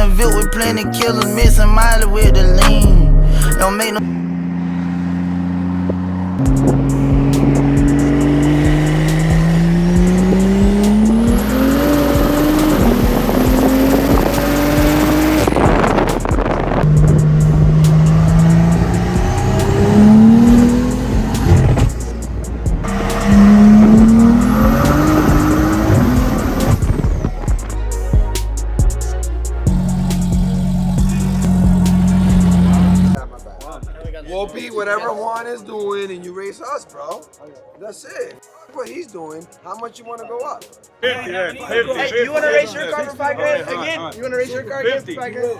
the VIP with plenty killers, missing Miley with the lean. Don't make no. We'll beat whatever Juan is doing and you race us, bro. That's it. What he's doing, how much you want to go up? 50, yeah. 50. Hey, you want to race your car for 5 grand again? You want to race your car again for 5 grand?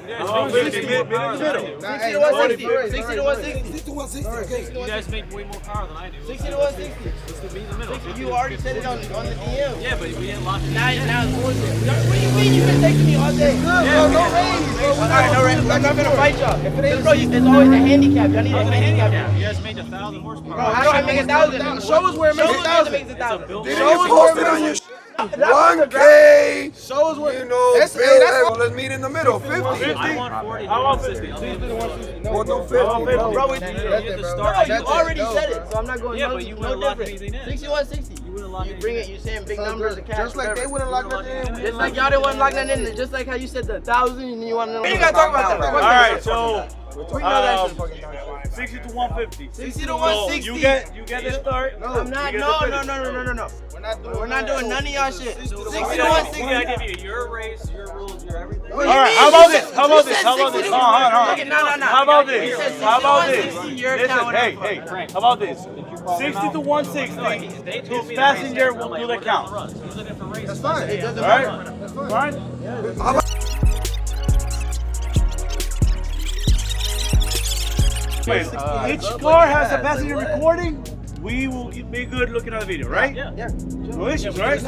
50, mid middle. 60 to 160. 60 to 160. 60 to 160. You guys make way more power than I do. 60 to 160. This could be in the middle. You already said it on the DM. Yeah, but we didn't lock it. Now it's bullshit. What do you mean you've been texting me all day? Yeah, No raise. Alright, no raise. I'm not gonna fight y'all. Bro, it's always a handicap. Y'all need a handicap. You guys made 1,000 horsepower. Bro, how do I make 1,000? Show us where it makes 1,000. Didn't you post it on your 1K? Show us where. You know, let's meet in the middle. 50. I want 40. I want 50. Well, no 50. Bro, you already No, said it, so I'm not going Yeah, no, but you no wouldn't lock different. anything in. 6160. You wouldn't lock You anything bring it, in. you saying big numbers of cash. Just like they wouldn't lock nothing in. Just like y'all didn't want to lock that in. Just like how you said the 1,000 and you want to know. You gotta talk about that. All right, so We know that shit's fucking dumb. 60 to 150. 60 to So 160. you get the start. I'm not. No. We're not doing none of y'all shit. 60 to We 160. gotta give you your race, your rules, your everything. All right, how about this? How about this? How about this? No. How about this? How about this? Your account. Listen, hey, how about this? 60 to 160. His passenger will do the count. All That's fine. It doesn't right? matter. That's fine. Right? Each car has a passenger recording. We will be good looking at the video, right? Yeah. No issues, right?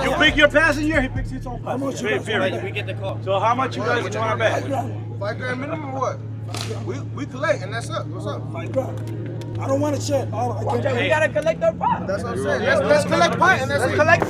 You pick your passenger, he picks his own passenger. We get the call. So how much you guys want to bet? 5 grand minimum or what? We collect and that's up. What's up? 5 grand. I don't want to check. We gotta collect our pot. That's what I'm saying. Let's collect pot and that's it. Collect.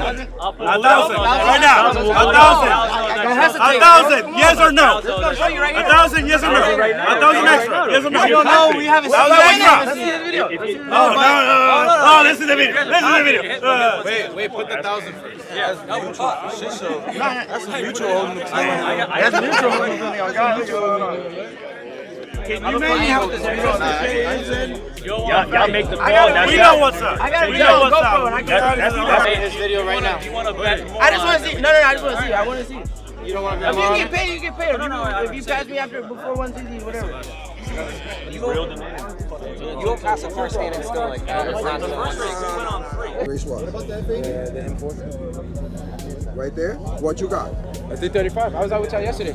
1,000 right now. 1,000. Yes or no? 1,000. Yes or no? 1,000 extra. Yes or no? I don't know. We haven't seen it. No. Listen to the video. Wait, put the 1,000 first. Yeah, That's mutual holding the That's mutual. You may have to y'all make the call. We know what's up. I got We know what's up. That's his video right now. You want to bet more? I just want to see. No, I just want to see. I want to see. You don't want to If you get paid, you get paid. If you pass me before 160, whatever. You won't pass a first stand and still like that. Race what? The M4. Right there? What you got? A 335. I was out with y'all yesterday.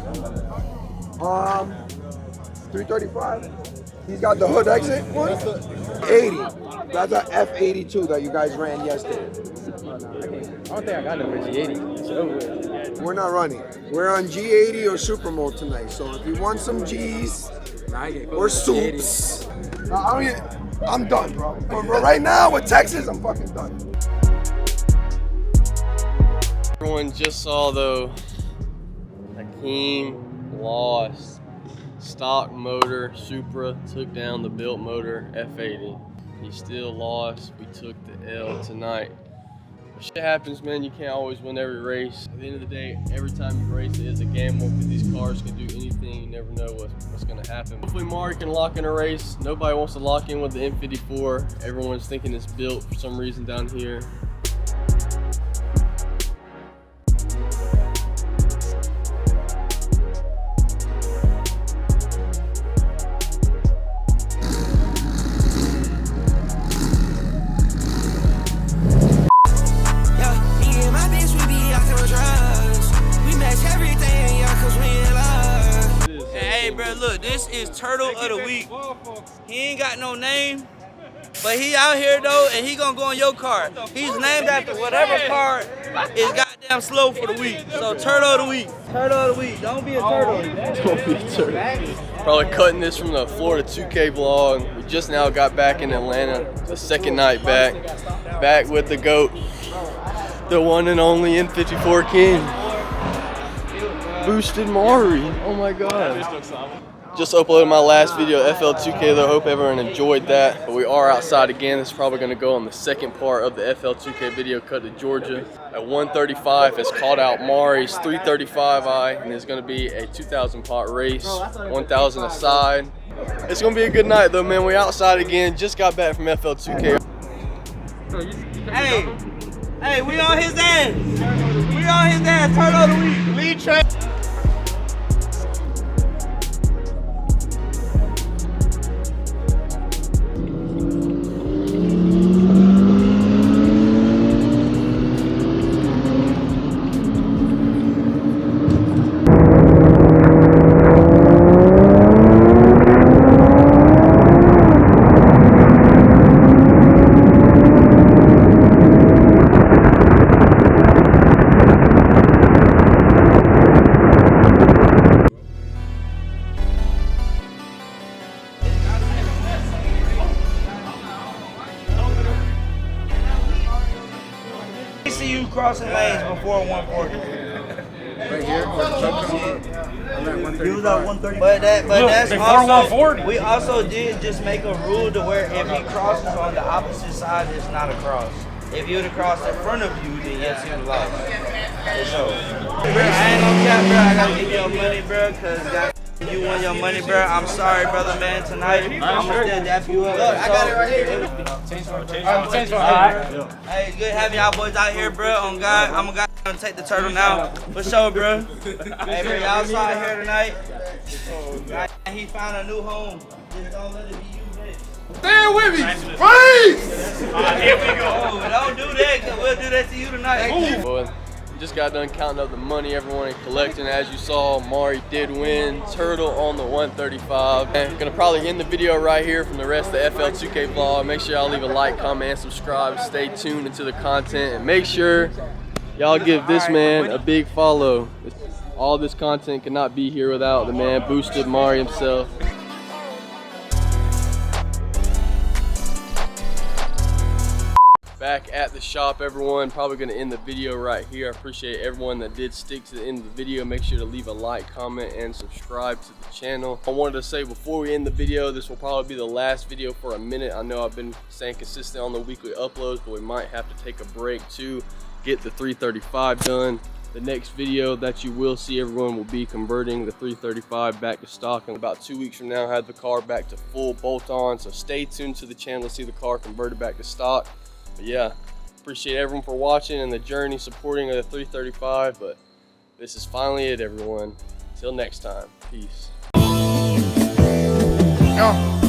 335. He's got the hood exit one. 80. That's a F82 that you guys ran yesterday. I don't think I got no G80. It's over with. We're not running. We're on G80 or Super mode tonight. So if you want some G's or soups, I'm done, bro. But right now with Texas, I'm fucking done. Everyone just saw though, Hakeem lost. Stock motor Supra took down the built motor F80. He still lost. We took the L tonight. But shit happens, man. You can't always win every race. At the end of the day, every time you race it is a gamble because these cars can do anything. You never know what's going to happen. Hopefully Mari can lock in a race. Nobody wants to lock in with the M54. Everyone's thinking it's built for some reason down here. Look, this is Turtle of the Week. He ain't got no name, but he out here though, and he gonna go on your car. He's named after whatever car is goddamn slow for the week. So Turtle of the Week. Turtle of the Week. Don't be a turtle. Don't be a turtle. Probably cutting this from the Florida 2K vlog. We just now got back in Atlanta. The second night back. Back with the GOAT. The one and only N54 King. Boosted Mari. Oh my god. Just uploaded my last video, FL2K though. Hope everyone enjoyed that. But we are outside again. This is probably going to go on the second part of the FL2K video cut to Georgia. At 135 has called out Mari's 335i, and it's going to be a 2,000 pot race, 1,000 aside. It's going to be a good night though, man. We outside again. Just got back from FL2K. Hey, we on his ass. We on his ass. Turtle of the Week. Lead track. Crossing lanes before 140. Right here. He was at 130. But that's also 140. We also did just make a rule to where if he crosses on the opposite side, it's not a cross. If you would have crossed in front of you, then yes, he would lost. For sure. I ain't gonna cap, bro. I gotta give you your money, bro, because you won your money, bro. I'm sorry, brother, man. Tonight, I'm gonna still dap you up. Look, I got it right here. Change for Hey, good having y'all boys out here, bro. On God, I'm gonna take the turtle now. For sure, bro. Hey, bro, y'all saw it here tonight. He found a new home. Just don't let it be you, bitch. Stand with me, freeze! Here we go. Don't do that, because we'll do that to you tonight. Boy, just got done counting up the money everyone and collecting. As you saw, Mari did win. Turtle on the 135. And gonna probably end the video right here from the rest of the FL2K vlog. Make sure y'all leave a like, comment, and subscribe. Stay tuned into the content, and make sure y'all give this man a big follow. All this content cannot be here without the man Boosted Mari himself. Back at the the shop, everyone. Probably going to end the video right here. I appreciate everyone that did stick to the end of the video. Make sure to leave a like, comment, and subscribe to the channel. I wanted to say before we end the video, this will probably be the last video for a minute. I know I've been staying consistent on the weekly uploads, but we might have to take a break to get the 335 done. The next video that you will see, everyone, will be converting the 335 back to stock. In about 2 weeks from now, I have the car back to full bolt-on, so stay tuned to the channel to see the car converted back to stock. But yeah, appreciate everyone for watching and the journey supporting the 335, but this is finally it, everyone. Till next time, peace. Yo.